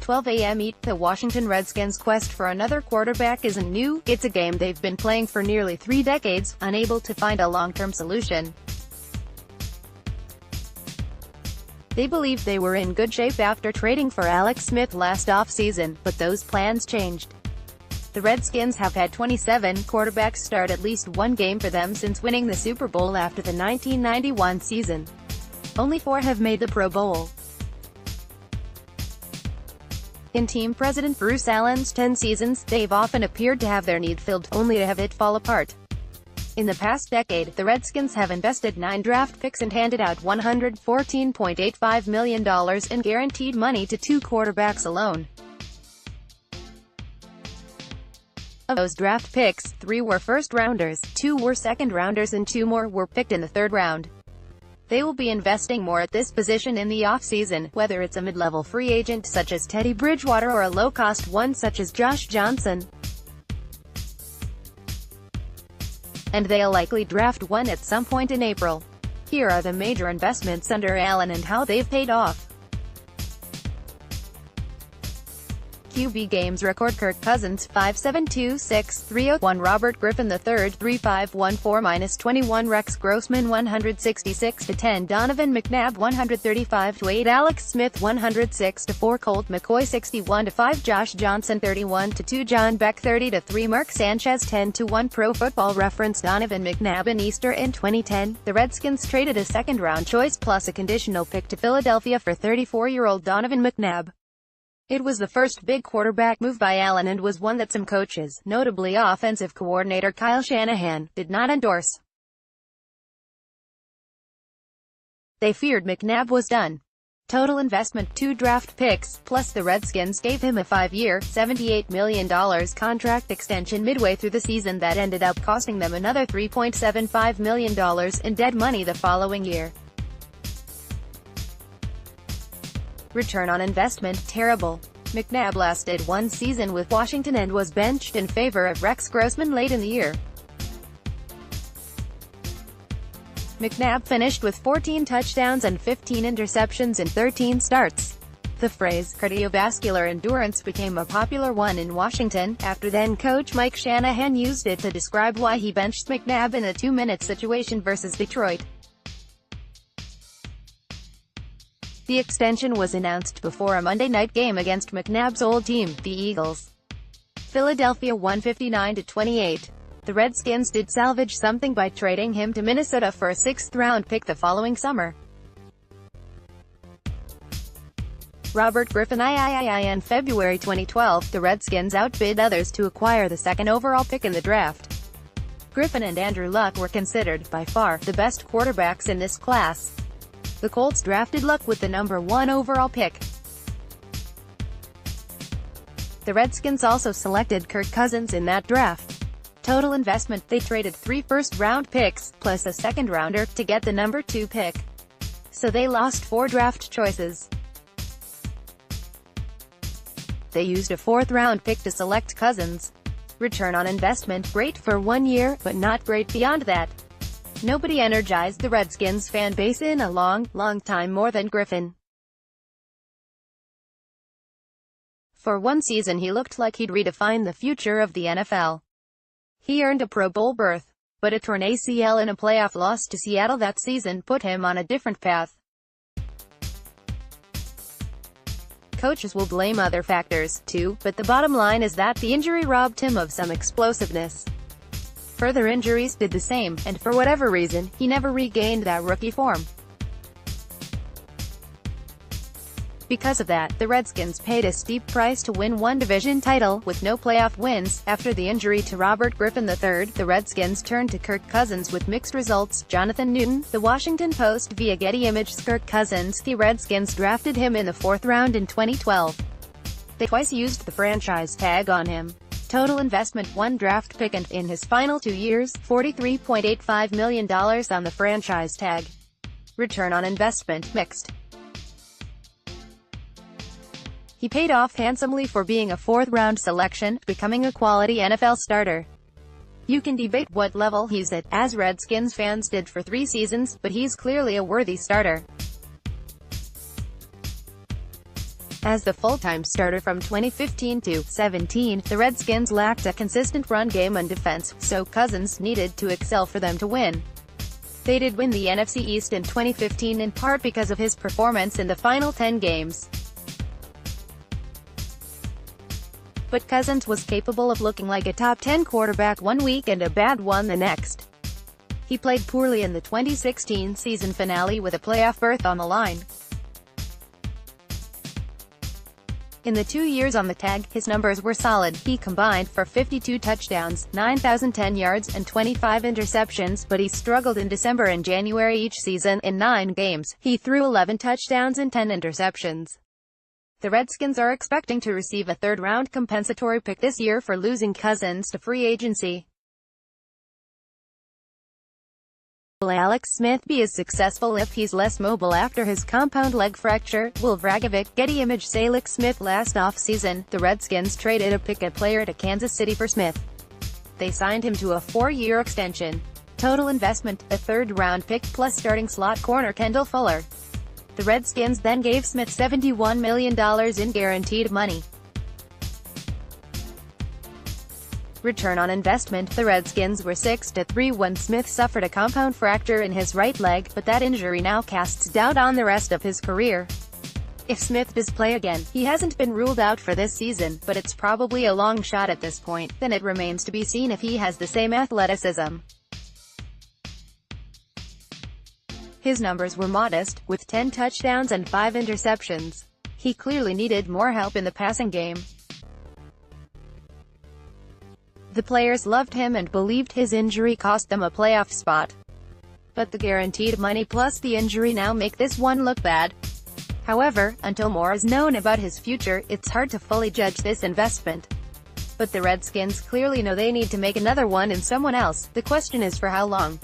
12 a.m. ETThe Washington Redskins' quest for another quarterback isn't new, it's a game they've been playing for nearly 3 decades, unable to find a long-term solution. They believed they were in good shape after trading for Alex Smith last offseason, but those plans changed. The Redskins have had 27 quarterbacks start at least one game for them since winning the Super Bowl after the 1991 season. Only 4 have made the Pro Bowl. In team president Bruce Allen's 10 seasons, they've often appeared to have their need filled, only to have it fall apart. In the past decade, the Redskins have invested 9 draft picks and handed out $114.85 million in guaranteed money to 2 quarterbacks alone. Of those draft picks, 3 were first-rounders, 2 were second-rounders and 2 more were picked in the 3rd round. They will be investing more at this position in the offseason, whether it's a mid-level free agent such as Teddy Bridgewater or a low-cost one such as Josh Johnson. And they'll likely draft one at some point in April. Here are the major investments under Allen and how they've paid off. QB games record: Kirk Cousins 5.72, 301, Robert Griffin III 3.514-21, Rex Grossman 166-10, Donovan McNabb 135-8, Alex Smith 106-4, Colt McCoy 61-5, Josh Johnson 31-2, John Beck 30-3, Mark Sanchez 10-1. Pro Football Reference: Donovan McNabb and Easter. In 2010, the Redskins traded a second-round choice plus a conditional pick to Philadelphia for 34-year-old Donovan McNabb. It was the first big quarterback move by Allen and was one that some coaches, notably offensive coordinator Kyle Shanahan, did not endorse. They feared McNabb was done. Total investment: 2 draft picks, plus the Redskins gave him a 5-year, $78 million contract extension midway through the season that ended up costing them another $3.75 million in dead money the following year. Return on investment: terrible. McNabb lasted 1 season with Washington and was benched in favor of Rex Grossman late in the year. McNabb finished with 14 touchdowns and 15 interceptions in 13 starts. The phrase cardiovascular endurance became a popular one in Washington, after then-coach Mike Shanahan used it to describe why he benched McNabb in a 2-minute situation versus Detroit. The extension was announced before a Monday night game against McNabb's old team, the Eagles. Philadelphia won 59-28. The Redskins did salvage something by trading him to Minnesota for a 6th-round pick the following summer. Robert Griffin In February 2012, the Redskins outbid others to acquire the 2nd overall pick in the draft. Griffin and Andrew Luck were considered, by far, the best quarterbacks in this class. The Colts drafted Luck with the number 1 overall pick. The Redskins also selected Kirk Cousins in that draft. Total investment: they traded 3 first-round picks, plus a 2nd-rounder, to get the number 2 pick. So they lost 4 draft choices. They used a 4th-round pick to select Cousins. Return on investment: great for 1 year, but not great beyond that. Nobody energized the Redskins fan base in a long time more than Griffin. For 1 season he looked like he'd redefine the future of the NFL. He earned a Pro Bowl berth, but a torn ACL in a playoff loss to Seattle that season put him on a different path. Coaches will blame other factors, too, but the bottom line is that the injury robbed him of some explosiveness. Further injuries did the same, and for whatever reason, he never regained that rookie form. Because of that, the Redskins paid a steep price to win 1 division title, with no playoff wins. After the injury to Robert Griffin III, the Redskins turned to Kirk Cousins with mixed results. Jonathan Newton, The Washington Post via Getty Images. Kirk Cousins: the Redskins drafted him in the 4th round in 2012. They twice used the franchise tag on him. Total investment: 1 draft pick and, in his final 2 years, $43.85 million on the franchise tag. Return on investment: mixed. He paid off handsomely for being a 4th-round selection, becoming a quality NFL starter. You can debate what level he's at, as Redskins fans did for 3 seasons, but he's clearly a worthy starter. As the full-time starter from 2015 to 17, the Redskins lacked a consistent run game and defense, so Cousins needed to excel for them to win. They did win the NFC East in 2015 in part because of his performance in the final 10 games. But Cousins was capable of looking like a top 10 quarterback one week and a bad one the next. He played poorly in the 2016 season finale with a playoff berth on the line. In the 2 years on the tag, his numbers were solid. He combined for 52 touchdowns, 9,010 yards, and 25 interceptions, but he struggled in December and January each season. In 9 games, he threw 11 touchdowns and 10 interceptions. The Redskins are expecting to receive a third-round compensatory pick this year for losing Cousins to free agency. Will Alex Smith be as successful if he's less mobile after his compound leg fracture? Will Vragovic, Getty Image. Say Alex Smith. Last offseason, the Redskins traded a pick player to Kansas City for Smith. They signed him to a 4-year extension. Total investment, a third-round pick plus starting slot corner Kendall Fuller. The Redskins then gave Smith $71 million in guaranteed money. Return on investment. The Redskins were 6-3 when Smith suffered a compound fracture in his right leg, but that injury now casts doubt on the rest of his career. If Smith does play again, he hasn't been ruled out for this season, but it's probably a long shot at this point. Then it remains to be seen if he has the same athleticism. His numbers were modest, with 10 touchdowns and 5 interceptions. He clearly needed more help in the passing game. The players loved him and believed his injury cost them a playoff spot. But the guaranteed money plus the injury now make this one look bad. However, until more is known about his future, it's hard to fully judge this investment. But the Redskins clearly know they need to make another one in someone else. The question is for how long.